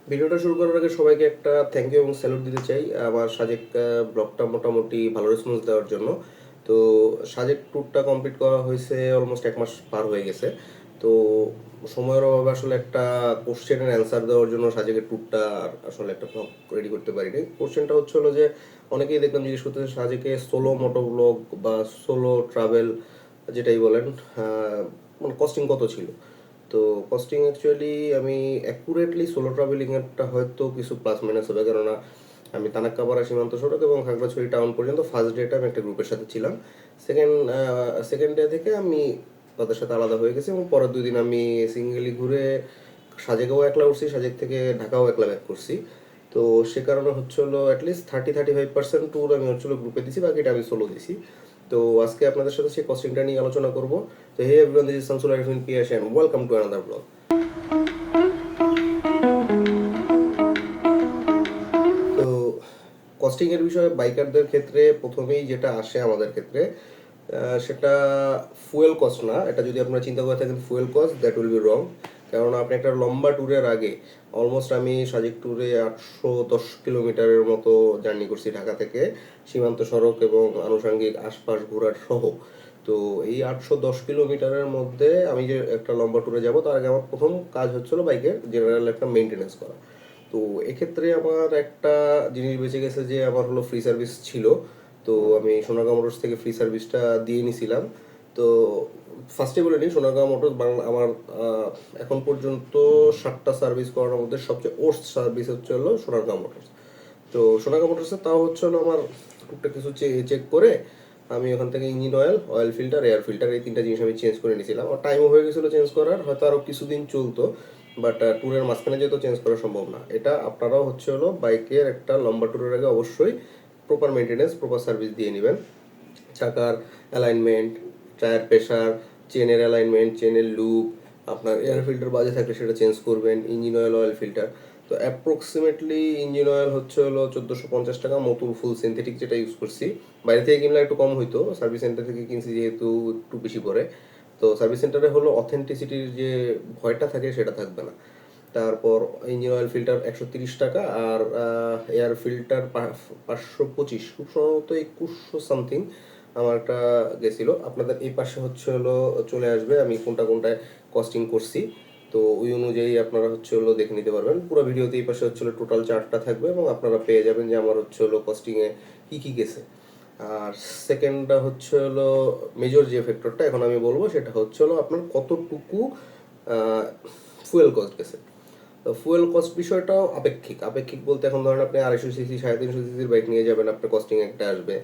ভিডিওটা শুরু করার আগে সবাইকে একটা থ্যাংক ইউ এবং স্যালুট দিতে চাই আমার সাজেক ব্লগটা মোটামুটি ভালো রেসপন্স দেওয়ার জন্য। তো সাজেক ট্যুরটা কমপ্লিট করা হয়েছে অলমোস্ট 1 মাস পার হয়ে গেছে। তো সময়ের অভাবে আসলে একটা কোশ্চেনের অ্যান্সার দেওয়ার জন্য সাজেকের ট্যুরটা আসলে একটা ব্লগ রেডি করতে পারিনি। কোশ্চেনটা হচ্ছে হলো যে অনেকেই দেখলাম জিজ্ঞেস করতেছে সাজেকে সোলো মোটো ব্লগ বা সোলো ট্রাভেল যেটাই বলেন, মানে কস্টিং কত ছিল। তো কস্টিং অ্যাকচুয়ালি আমি অ্যাকুরেটলি সোলো ট্রাভেলিংয়েরটা হয়তো কিছু প্লাস মাইনাস হবে, কেননা আমি তানাক্কাপাড়া সীমান্ত সড়ক এবং খাগড়াছড়ি টাউন পর্যন্ত ফার্স্ট ডেটা আমি একটা গ্রুপের সাথে ছিলাম। সেকেন্ড সেকেন্ড ডে থেকে আমি তাদের সাথে আলাদা হয়ে গেছি এবং পরের 2 দিন আমি সিঙ্গেলি ঘুরে সাজেকেও একলা উঠছি, সাজেক থেকে ঢাকাও একলা ব্যাক করছি। তো সে কারণে হচ্ছে হলো অ্যাটলিস্ট 30-35% ট্যুর আমি হচ্ছে গ্রুপে দিছি, বাকিটা আমি সোলো দিছি। তো আজকে আপনাদের সাথে সেই কস্টিংটা নিয়ে আলোচনা করব। তো hey everyone, this is Shamsul Arifin Piyas and welcome to another blog. তো কস্টিং এর বিষয়ে বাইকারদের ক্ষেত্রে প্রথমেই যেটা আসে আমাদের ক্ষেত্রে, সেটা ফুয়েল কস্ট না। এটা যদি আপনারা চিন্তা করে থাকেন fuel cost, that will be wrong. কারণ আপনি একটা লম্বা ট্যুরের আগে অলমোস্ট আমি সাজেক ট্যুরে 810 কিলোমিটারের মতো জার্নি করছি ঢাকা থেকে সীমান্ত সড়ক এবং আনুষঙ্গিক আশপাশ ঘোরার সহ। তো এই 810 কিলোমিটারের মধ্যে আমি যে একটা লম্বা ট্যুরে যাব তার আগে আমার প্রথম কাজ হচ্ছিল বাইকের জেনারেল একটা মেনটেনেন্স করা। তো এক্ষেত্রে আমার একটা জিনিস বেঁচে গেছে যে আমার হলো ফ্রি সার্ভিস ছিল। তো আমি সোনারগাঁও মোটরস থেকে ফ্রি সার্ভিসটা দিয়ে নিছিলাম। তো ফার্স্টে বলে নিই, সোনারগাঁও মোটরস বাংলা আমার এখন পর্যন্ত 7টা সার্ভিস করানোর মধ্যে সবচেয়ে ওর্স্ট সার্ভিস হচ্ছে হলো সোনারগাঁও মোটরস। তো সোনারগাঁও মোটরসে তাও হচ্ছে হলো আমার টুকটাক কিছু চেক করে আমি ওখান থেকে engine oil, oil filter, air filter, এই 3টা জিনিস আমি চেঞ্জ করে নিয়েছিলাম। আর টাইমও হয়ে গেছিলো চেঞ্জ করার, হয়তো আরও কিছুদিন চলতো, বাট ট্যুরের মাঝখানে যেহেতু চেঞ্জ করা সম্ভব না। এটা আপনারাও হচ্ছে হলো বাইকের একটা লম্বা ট্যুরের আগে অবশ্যই প্রপার মেনটেনেন্স, প্রপার সার্ভিস দিয়ে নেবেন। চাকার অ্যালাইনমেন্ট, টায়ার প্রেশার, চেনের অ্যালাইনমেন্ট, চেনের লুপ, আপনার এয়ার ফিল্টার বাজে থাকলে সেটা চেঞ্জ করবেন, ইঞ্জিন অয়েল, অয়েল ফিল্টার। তো অ্যাপ্রক্সিমেটলি ইঞ্জিন অয়েল হচ্ছে হলো 1450 টাকা, মতুল ফুল সিনথেটিক যেটা ইউজ করছি। বাইরে থেকে কিনলে একটু কম হইতো, সার্ভিস সেন্টার থেকে কিনছি যেহেতু একটু বেশি পড়ে। তো সার্ভিস সেন্টারে হলো অথেন্টিসিটির যে ভয়টা থাকে সেটা থাকবে না। তারপর ইঞ্জিন অয়েল ফিল্টার 130 টাকা, আর এয়ার ফিল্টার 525, খুব সম্ভবত 2100 সামথিং আমার একটা গেছিলো। আপনাদের এই পাশে হচ্ছে হলো চলে আসবে আমি কোনটা কোনটায় কস্টিং করছি। তো ওই অনুযায়ী আপনারা হচ্ছে হলো দেখে নিতে পারবেন। পুরো ভিডিওতে এই পাশে হচ্ছে হলো টোটাল চার্টটা থাকবে এবং আপনারা পেয়ে যাবেন যে আমার হচ্ছে হলো কস্টিংয়ে কী কী গেছে। আর সেকেন্ডটা হচ্ছে হলো মেজর যে ফ্যাক্টরটা এখন আমি বলবো সেটা হচ্ছে হলো আপনার কতটুকু ফুয়েল কস্ট গেছে। তো ফুয়েল কস্ট বিষয়টাও আপেক্ষিক। আপেক্ষিক বলতে এখন ধরেন আপনি 250 সিসি 350 সিসির বাইক নিয়ে যাবেন, আপনার কস্টিং একটা আসবে,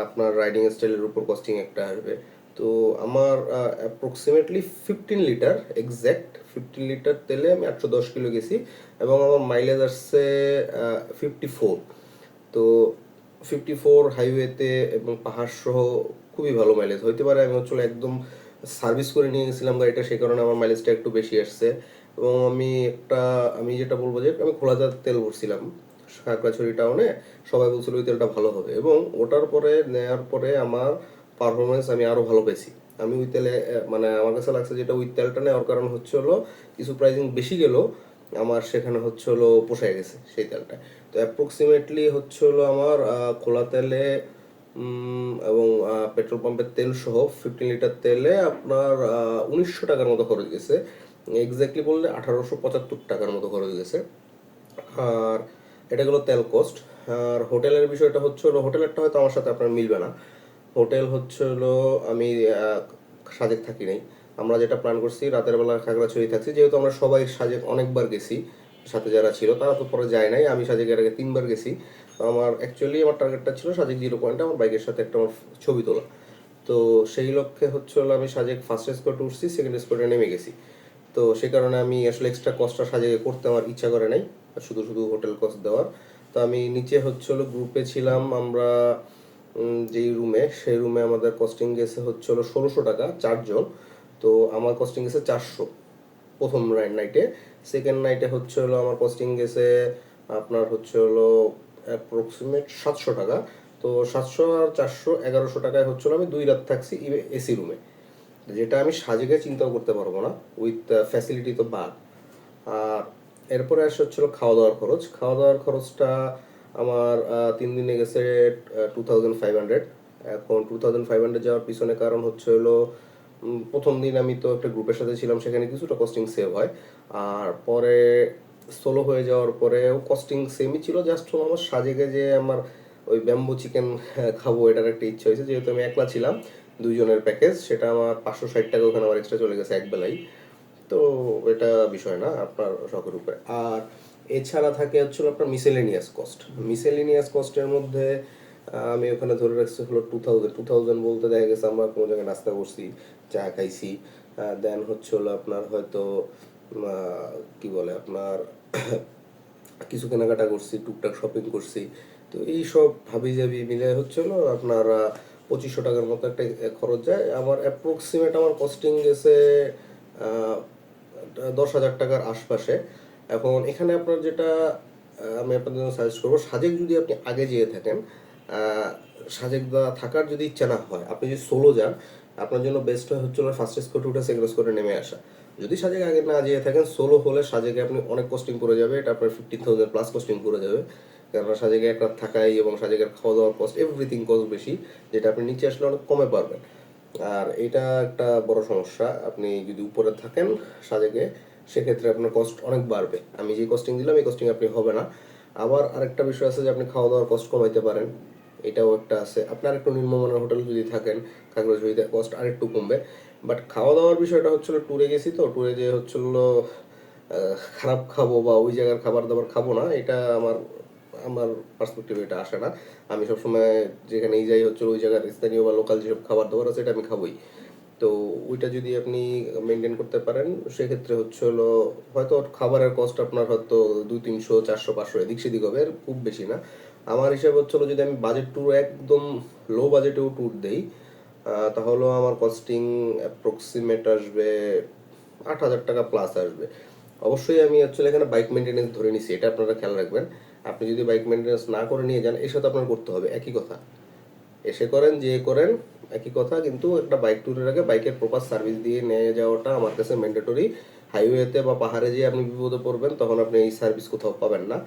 আপনার রাইডিং স্টাইলের উপর কস্টিং একটা আসবে। তো আমার অ্যাপ্রক্সিমেটলি 15 লিটার, এক্স্যাক্ট 15 লিটার তেলে আমি 810 কিলো গেছি এবং আমার মাইলেজ আসছে 54। তো 54 হাইওয়েতে এবং পাহাড় সহ খুবই ভালো মাইলেজ হইতে পারে। আমি হচ্ছে একদম সার্ভিস করে নিয়ে গেছিলাম গাড়িটা, সেই কারণে আমার মাইলেজটা একটু বেশি আসছে। এবং আমি যেটা বলবো যে আমি খোলাজাত তেল ভরছিলাম খাগড়াছড়ি টাউনে। সবাই বলছিল ওই তেলটা ভালো হবে এবং ওটার পরে নেওয়ার পরে আমার পারফরমেন্স আমি আরও ভালো পেয়েছি। আমি ওই তেলে মানে আমার কাছে লাগছে যেটা ওই তেলটা নেওয়ার কারণ হচ্ছে হলো কিছু প্রাইসিং বেশি গেলেও আমার সেখানে হচ্ছে হলো পোষায় গেছে সেই তেলটা। তো অ্যাপ্রক্সিমেটলি হচ্ছে হলো আমার খোলা তেলে এবং পেট্রোল পাম্পের তেল সহ 15 লিটার তেলে আপনার 1900 টাকার মতো খরচ গেছে। এক্স্যাক্টলি বললে 1875 টাকার মতো খরচ গেছে। আর এটা গেলো তেল কস্ট। আর হোটেলের বিষয়টা হচ্ছে হলো হোটেলেরটা হয়তো আমার সাথে আপনার মিলবে না। হোটেল হচ্ছে হলো আমি সাজেক থাকি নাই। আমরা যেটা প্ল্যান করছি রাতের বেলা খাগড়াছড়ি থাকছি, যেহেতু আমরা সবাই সাজেক অনেকবার গেছি, সাথে যারা ছিল তারা তো পরে যায় নাই, আমি সাজেকের আগে 3বার গেছি। তো আমার অ্যাকচুয়ালি আমার টার্গেটটা ছিল সাজেক 0 পয়েন্টে আমার বাইকের সাথে একটা আমার ছবি তোলা। তো সেই লক্ষ্যে হচ্ছে হলো আমি সাজেক ফার্স্ট স্পটে উঠছি, সেকেন্ড স্পটে নেমে গেছি। তো সেই কারণে আমি আসলে এক্সট্রা কস্টটা সাজেকে করতে আমার ইচ্ছা করে নাই, শুধু শুধু হোটেল কস্ট দেওয়ার। তো আমি নিচে হচ্ছে হলো গ্রুপে ছিলাম আমরা, যেই রুমে সেই রুমে আমাদের কস্টিং গেছে হচ্ছে হলো 1600 টাকা 4 জন। তো আমার কস্টিং গেছে 400 প্রথম নাইটে। সেকেন্ড নাইটে হচ্ছে হলো আমার কস্টিং গেছে আপনার হচ্ছে হলো অ্যাপ্রক্সিমেট 700 টাকা। তো 700 আর 400 1100 টাকায় হচ্ছিল আমি 2 রাত থাকছি এসি রুমে, যেটা আমি সাজেকে চিন্তাও করতে পারবো না উইথ ফ্যাসিলিটি তো বাদ। আর এরপরে আসে হচ্ছিল খাওয়া দাওয়ার খরচ। খাওয়া দাওয়ার খরচটা আমার 3 দিনে গেছে 2500। এখন 2500 যাওয়ার পিছনে কারণ হচ্ছে হলো প্রথম দিন আমি তো একটা গ্রুপের সাথে ছিলাম, সেখানে কিছুটা কস্টিং সেভ হয়। আর পরে সোলো হয়ে যাওয়ার পরেও কস্টিং সেমই ছিল, জাস্ট আমার সাজেকে যে আমার ওই ব্যাম্বু চিকেন খাবো এটার একটা ইচ্ছা হয়েছে, যেহেতু আমি একলা ছিলাম। 2 জনের প্যাকেজ, সেটা আমার 560 টাকা ওখানে আমার এক্সট্রা চলে গেছে এক বেলাই। তো এটা বিষয় না, আপনার শখের উপরে। আর এছাড়া থাকে হচ্ছিল আপনার মিসেলেনিয়াস কস্ট। মিসেলেনিয়াস কস্টের মধ্যে আমি ওখানে ধরে রাখছি হলো 2000 বলতে দেখা গেছে আমরা কোনো জায়গায় নাস্তা করছি, চা খাইছি, দেন হচ্ছে হলো আপনার হয়তো কি বলে আপনার কিছু কেনাকাটা করছি, টুকটাক শপিং করছি। তো এই সব হাবি জাবি মিলে হচ্ছে হলো আপনার 2500 টাকার মতো একটা খরচ যায় আমার। অ্যাপ্রক্সিমেট আমার কস্টিং গেছে 10,000 টাকার আশপাশে। এখন এখানে আপনার যেটা আমি আপনাদের জন্য সাজেস্ট করবো, সাজেক যদি আপনি আগে যেয়ে থাকেন, সাজেক থাকার যদি ইচ্ছা না হয়, আপনি যদি সোলো যান, আপনার জন্য বেস্ট হয় হচ্ছে ফার্স্ট স্কোয়ার উঠে সেকেন্ড স্কোয়ারে নেমে আসা। যদি সাজেক আগে না যেয়ে থাকেন, সোলো হলে সাজেকে আপনি অনেক কস্টিং করে যাবে, এটা আপনার 15,000 প্লাস কস্টিং করে যাবে। কেননা সাজেকে এক রাত থাকাই এবং সাজেকের খাওয়া দাওয়ার কস্ট এভরিথিং কস্ট বেশি, যেটা আপনি নিচে আসলে অনেক কমে পারবেন। আর এটা একটা বড় সমস্যা, আপনি যদি উপরে থাকেন সাজেকে, সেক্ষেত্রে আপনার কস্ট অনেক বাড়বে। আমি যে কস্টিং দিলাম এই কস্টিং আপনি হবে না। আবার আরেকটা বিষয় আছে যে আপনি খাওয়া দাওয়ার কস্ট কমাইতে পারেন, এটাও একটা আছে। আপনার একটু নিম্নমানের হোটেল যদি থাকেন, খাগড়াছড়িতে কস্ট আরেকটু কমবে। বাট খাওয়া দাওয়ার বিষয়টা হচ্ছিল, ট্যুরে গেছি তো, ট্যুরে যে হচ্ছিল খারাপ খাবো বা ওই জায়গার খাবার দাবার খাবো না, এটা আমার আমার পার্সপেক্টিভে এটা আসে না। আমি সবসময় যেখানেই যাই হচ্ছে ওই জায়গার স্থানীয় বা লোকাল যেসব খাবার দাবার আছে এটা আমি খাবোই। তো ওইটা যদি আপনি মেনটেন করতে পারেন, সেক্ষেত্রে হচ্ছে হলো হয়তো খাবারের কস্ট আপনার হয়তো 200, 300, 400, 500 এদিক সেদিক হবে, এর খুব বেশি না। আমার হিসাব হচ্ছিল যদি আমি বাজেট ট্যুর একদম লো বাজেটেও ট্যুর দেই, তাহলে আমার কস্টিং অ্যাপ্রক্সিমেট আসবে 8,000 টাকা প্লাস আসবে। অবশ্যই আমি অ্যাকচুয়ালি এখানে বাইক মেনটেনেন্স ধরে নিছি, এটা আপনারা খেয়াল রাখবেন। আপনি যদি বাইক মেনটেনেন্স না করে নিয়ে যান, এর সাথে আপনার করতে হবে একই কথা। এসে করেন যে করেন একই কথা, কিন্তু একটা বাইক ট্যুরের আগে বাইকের প্রপার সার্ভিস দিয়ে নিয়ে যাওয়াটা আমার কাছে ম্যান্ডেটরি। হাইওয়েতে বা পাহাড়ে যেয়ে আপনি বিপদে পড়বেন, তখন আপনি এই সার্ভিস কোথাও পাবেন না।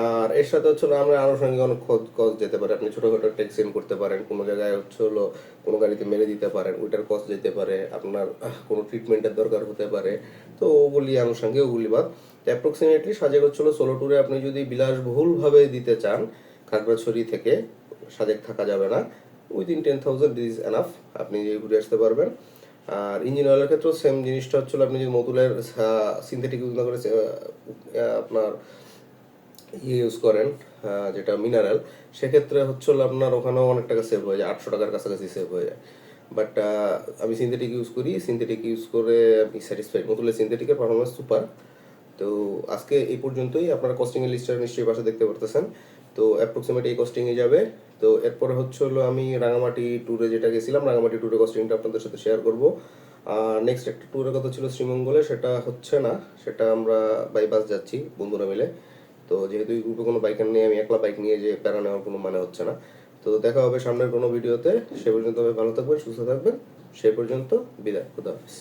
আর এর সাথে হচ্ছে আমরা আনুষঙ্গিক অনেক কস্ট যেতে পারে, আপনি ছোটোখাটো ট্যাক্সিন করতে পারেন, কোনো জায়গায় হচ্ছে হলো কোনো গাড়িতে মেরে দিতে পারেন, ওইটার কস্ট যেতে পারে, আপনার কোনো ট্রিটমেন্টের দরকার হতে পারে। তো ওগুলি আনুষঙ্গিক, ওগুলি বাদ। অ্যাপ্রক্সিমেটলি সাজেক হচ্ছিল সোলো ট্যুরে আপনি যদি বিলাসবহুলভাবে দিতে চান, খাগড়াছড়ি থেকে সাজেক থাকা যাবে না, উইদিন 10,000 দিস ইজ এনাফ, আপনি ঘুরে আসতে পারবেন। আর ইঞ্জিন অয়েলের ক্ষেত্রেও সেম জিনিসটা হচ্ছিল, আপনি যদি মতুলের সিনথেটিক ইউজ না করে আপনার ইউজ করেন যেটা মিনারেল, সেক্ষেত্রে হচ্ছিল আপনার ওখানেও অনেক টাকা সেভ হয়ে যায়, 800 টাকার কাছাকাছি সেভ হয়ে যায়। বাট আমি সিনথেটিক ইউজ করি, সিনথেটিক ইউজ করে আমি স্যাটিসফাইড। মতুলের সিনথেটিকের পারফরমেন্স সুপার। তো আজকে এই পর্যন্তই, আপনারা কস্টিংয়ের লিস্টটা নিশ্চয়ই পাশে দেখতে পারতেছেন। তো অ্যাপ্রক্সিমেট এই কস্টিংয়ে যাবে। তো এরপরে হচ্ছে হলো আমি রাঙামাটি ট্যুরে যেটা গেছিলাম, রাঙামাটি ট্যুরে কস্টিংটা আপনাদের সাথে শেয়ার করব। আর নেক্সট একটা ট্যুরের কথা ছিল শ্রীমঙ্গলে, সেটা হচ্ছে না, সেটা আমরা বাই বাস যাচ্ছি বন্ধুরা মিলে। তো যেহেতু এই গ্রুপে কোনো বাইকার নেই, আমি একলা বাইক নিয়ে যে প্যারা নেওয়ার কোনো মানে হচ্ছে না। তো দেখা হবে সামনের কোনো ভিডিওতে, সে পর্যন্ত ভালো থাকবেন, সুস্থ থাকবেন। সে পর্যন্ত বিদায়, খুদা হাফেজ।